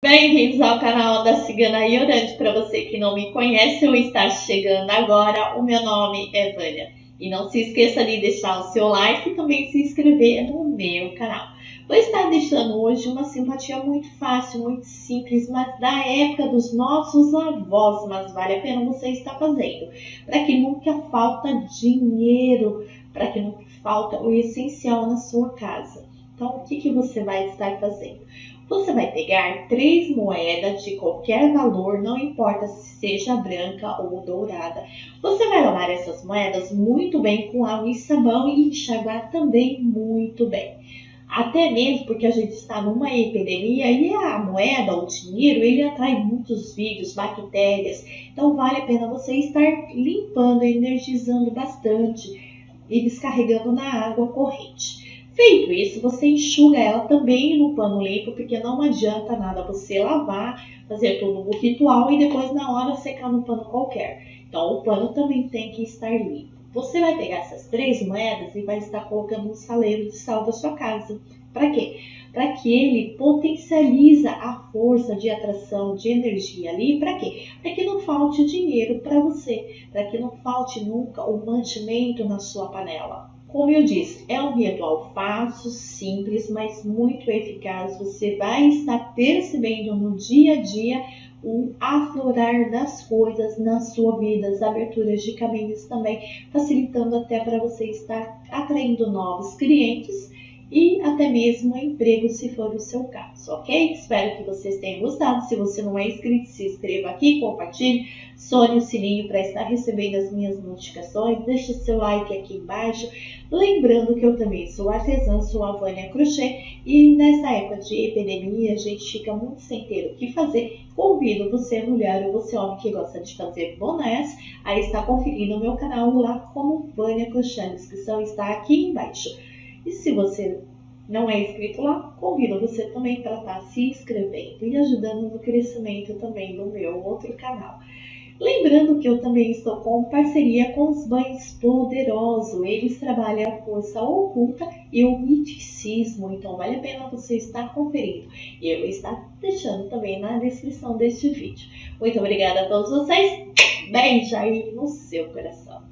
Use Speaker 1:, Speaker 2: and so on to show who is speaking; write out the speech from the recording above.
Speaker 1: Bem-vindos ao canal da Cigana Iorande. Para você que não me conhece ou está chegando agora, o meu nome é Vânia. E não se esqueça de deixar o seu like e também se inscrever no meu canal. Vou estar deixando hoje uma simpatia muito fácil, muito simples, mas da época dos nossos avós, mas vale a pena você estar fazendo. Para que nunca falta dinheiro, para que nunca falta o essencial na sua casa. Então, o que você vai estar fazendo? Você vai pegar 3 moedas de qualquer valor, não importa se seja branca ou dourada. Você vai lavar essas moedas muito bem com água e sabão e enxaguar também muito bem. Até mesmo porque a gente está numa epidemia e a moeda, o dinheiro, ele atrai muitos vírus, bactérias. Então vale a pena você estar limpando, energizando bastante e descarregando na água corrente. Feito isso, você enxuga ela também no pano limpo, porque não adianta nada você lavar, fazer todo o ritual e depois na hora secar no pano qualquer. Então o pano também tem que estar limpo. Você vai pegar essas 3 moedas e vai estar colocando no saleiro de sal da sua casa. Para quê? Para que ele potencializa a força de atração, de energia ali. Para quê? Para que não falte dinheiro para você, para que não falte nunca o mantimento na sua panela. Como eu disse, é um ritual fácil, simples, mas muito eficaz. Você vai estar percebendo no dia a dia o aflorar das coisas na sua vida, as aberturas de caminhos também, facilitando até para você estar atraindo novos clientes e até mesmo emprego, se for o seu caso, ok? Espero que vocês tenham gostado. Se você não é inscrito, se inscreva aqui, compartilhe, acione o sininho para estar recebendo as minhas notificações, deixe seu like aqui embaixo. Lembrando que eu também sou artesã, sou a Vânia Crochê e nessa época de epidemia a gente fica muito sem ter o que fazer. Convido você, mulher ou você, homem, que gosta de fazer bonés, a estar conferindo o meu canal lá como Vânia Crochê. A descrição está aqui embaixo. E se você não é inscrito lá, convido você também para estar se inscrevendo e ajudando no crescimento também do meu outro canal. Lembrando que eu também estou com parceria com os Banhos Poderosos. Eles trabalham a força oculta e o misticismo, então vale a pena você estar conferindo. E eu vou estar deixando também na descrição deste vídeo. Muito obrigada a todos vocês. Beijo aí no seu coração.